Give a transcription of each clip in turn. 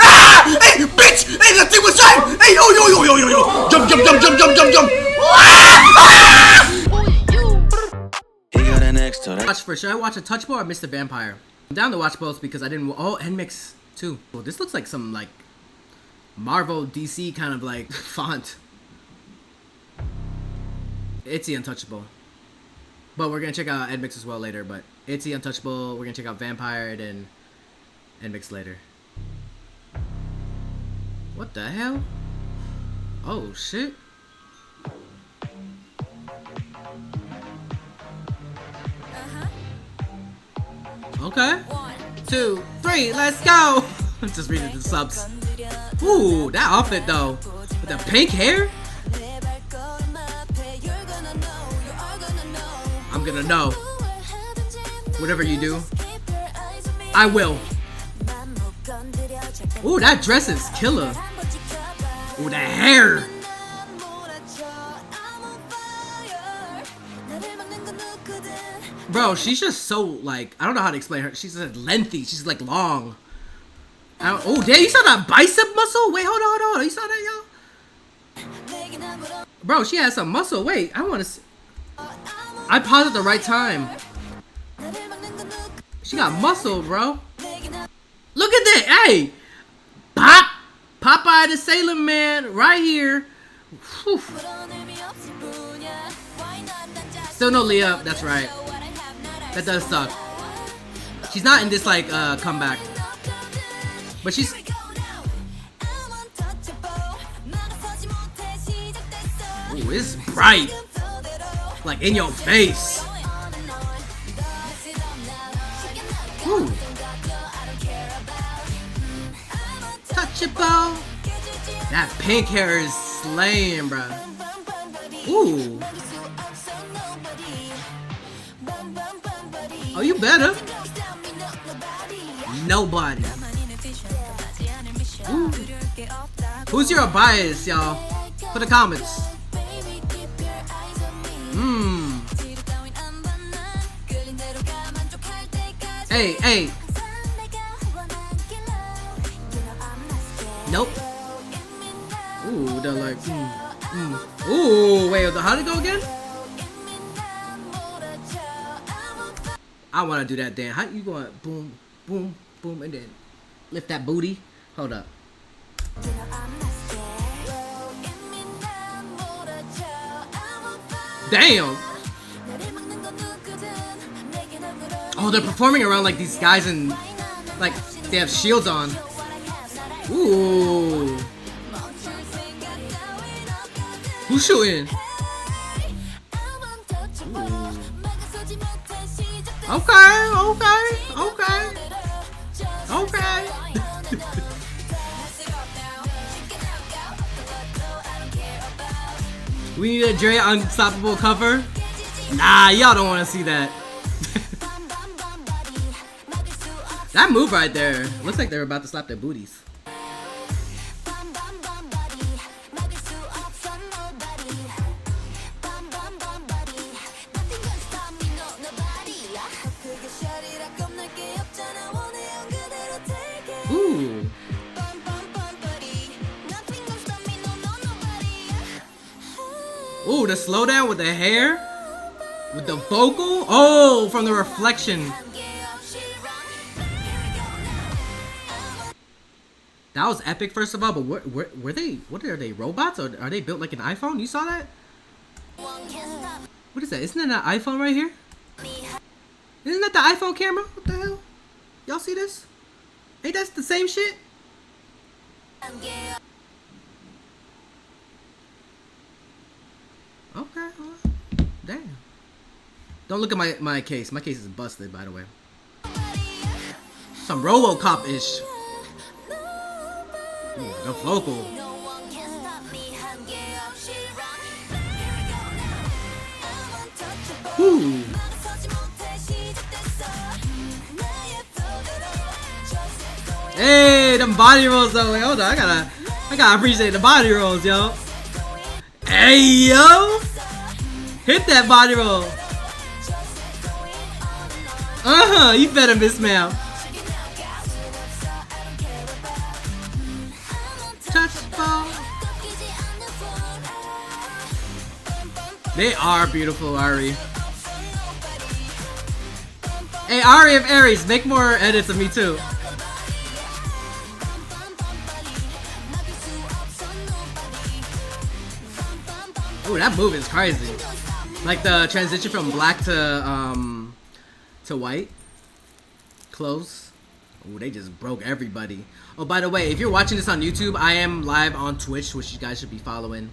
Ah! Hey, bitch! Hey, that thing was shot! Hey, yo! Jump! Should I watch Untouchable or Mr. Vampire? I'm down to watch both because I didn't. Oh, NMix too. Well, this looks like some like Marvel DC kind of like font. ITZY Untouchable. But we're gonna check out NMix as well later. But ITZY Untouchable, we're gonna check out Vampire and then NMix later. What the hell? Oh shit. Okay. 1, 2, 3, let's go! I'm just reading the subs. Ooh, that outfit though. With the pink hair? I'm gonna know. Whatever you do, I will. Ooh, that dress is killer. Ooh, that hair. Bro, she's just so like, I don't know how to explain her. She's just lengthy. She's like long. Oh, damn, you saw that bicep muscle? Wait, hold on. You saw that, y'all? Bro, she has some muscle. Wait, I want to see. I paused at the right time. She got muscle, bro. Look at that. Hey. Popeye the Sailor Man right here. Whew. Still no Leah. That's right. That does suck. She's not in this like comeback. But she's... Ooh, it's bright. Like in your face. Ooh. Touchable. That pink hair is slaying, bro. Ooh. Oh, you better. Nobody. Ooh. Who's your bias, y'all? Put the comments. Hey. Nope. Ooh, they're like, Ooh, wait, how'd it go again? I want to do that dance. How you going? Boom, boom, boom, and then lift that booty. Hold up. Damn. Oh, they're performing around like these guys and like they have shields on. Ooh. Who's shooting? Okay. We need a Dre Unstoppable cover? Nah, y'all don't want to see that. That move right there. Looks like they're about to slap their booties. Ooh. Ooh, the slowdown with the hair? With the vocal? Oh, from the reflection. That was epic, first of all, but were they, what are they, robots? Or are they built like an iPhone? You saw that? What is that? Isn't that an iPhone right here? Isn't that the iPhone camera? What the hell? Y'all see this? Ain't that the same shit? Okay, damn. Don't look at my case. My case is busted, by the way. Some RoboCop-ish. Ooh, the vocal. Ooh. Hey, them body rolls though. Wait, hold on, I gotta appreciate the body rolls, yo. Hey, yo, hit that body roll. You better, Miss Ma'am. Touchable. They are beautiful, Ari. Hey, Ari of Aries, make more edits of me too. Oh, that move is crazy. Like the transition from black to white. Close. Oh, they just broke everybody. Oh, by the way, if you're watching this on YouTube, I am live on Twitch, which you guys should be following.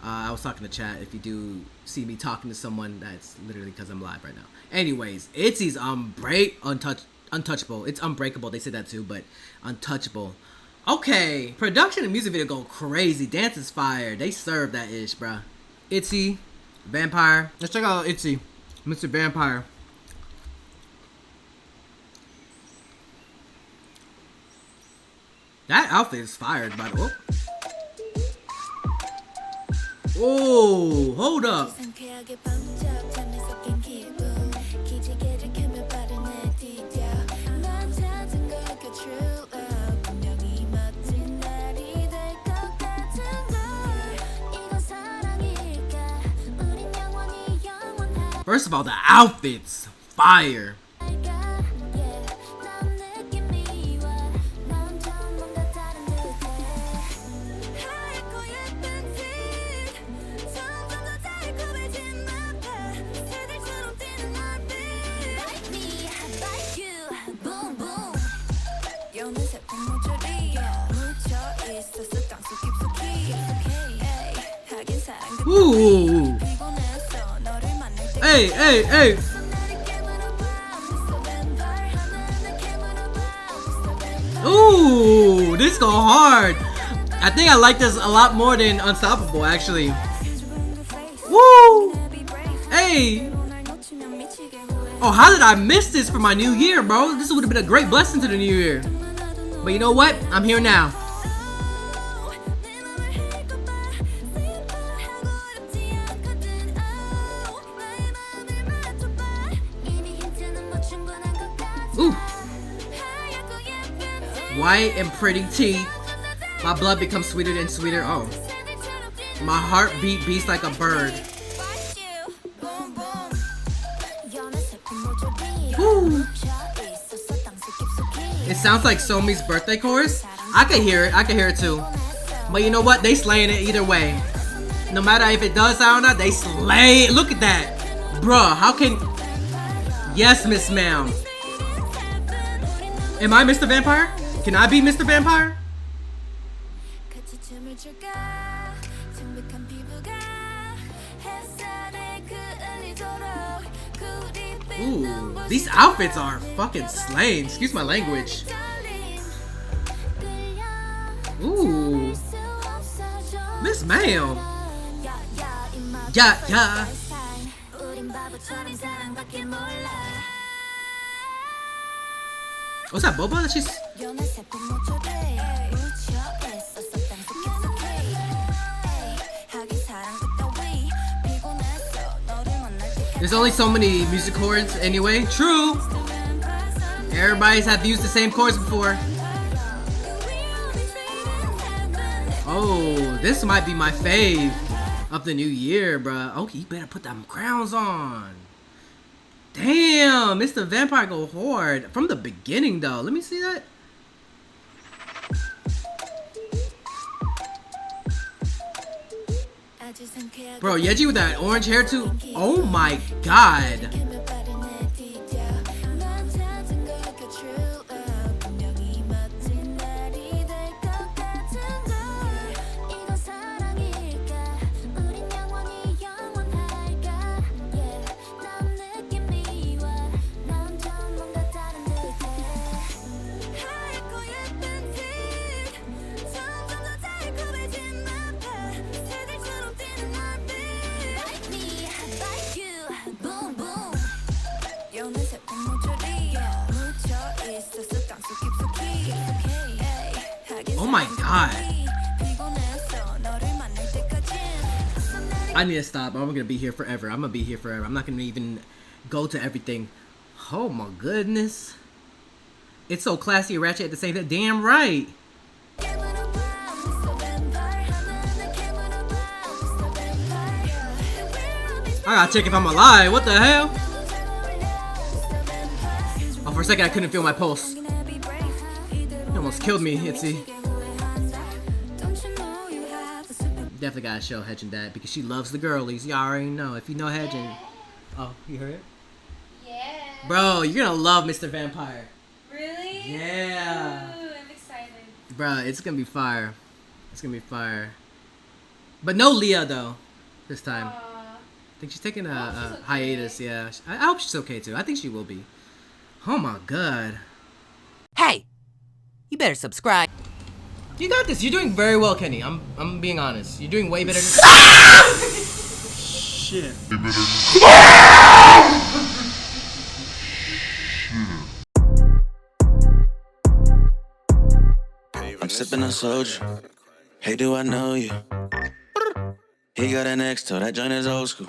I was talking to chat. If you do see me talking to someone, that's literally because I'm live right now. Anyways, ITZY's untouchable. It's unbreakable. They said that too, but untouchable. Okay, production and music video go crazy. Dance is fire. They serve that ish, bruh. ITZY, Vampire. Let's check out ITZY, Mr. Vampire. That outfit is fired, by the way. Oh, hold up. First of all, the outfits, fire. Ooh. Hey, hey, hey. Ooh, this go hard. I think I like this a lot more than Unstoppable, actually. Woo! Hey! Oh, how did I miss this for my new year, bro? This would have been a great blessing to the new year. But you know what? I'm here now. Ooh. White and pretty teeth. My blood becomes sweeter and sweeter. Oh. My heartbeat beats like a bird. Ooh. It sounds like Somi's birthday chorus. I can hear it. I can hear it too. But you know what? They slaying it either way. No matter if it does sound or not, they slay it. Look at that. Bruh, how can... Yes, Miss Ma'am. Am I Mr. Vampire? Can I be Mr. Vampire? Ooh, these outfits are fucking slaying. Excuse my language. Ooh. Miss Ma'am. Yeah, yeah. What's that, Boba? That she's... There's only so many music chords anyway. True. Everybody's have used the same chords before. Oh, this might be my fave of the new year, bruh. Oh, you better put them crowns on. Damn, Mr. Vampire go hard. From the beginning, though. Let me see that. Bro, Yeji with that orange hair, too. Oh, my God. Oh my God. I need to stop. I'm gonna be here forever. I'm gonna be here forever. I'm not gonna even go to everything. Oh my goodness. It's so classy and ratchet at the same time. Damn right. I gotta check if I'm alive. What the hell? Oh, for a second I couldn't feel my pulse. You almost killed me, ITZY. Definitely gotta show Hedgen that because she loves the girlies. You already know. If you know Hedgen. Oh, you heard it? Yeah. Bro, you're gonna love Mr. Vampire. Really? Yeah. Ooh, I'm excited. Bro, it's gonna be fire. It's gonna be fire. But no Leah though. This time. Aww. I think she's taking a Okay. hiatus, yeah. I hope she's okay too. I think she will be. Oh my god. Hey! You better subscribe. You got this. You're doing very well, Kenny. I'm being honest. You're doing way better than Shit. I'm sipping on soju. Hey, do I know you? He got an ex, so that joint is old school.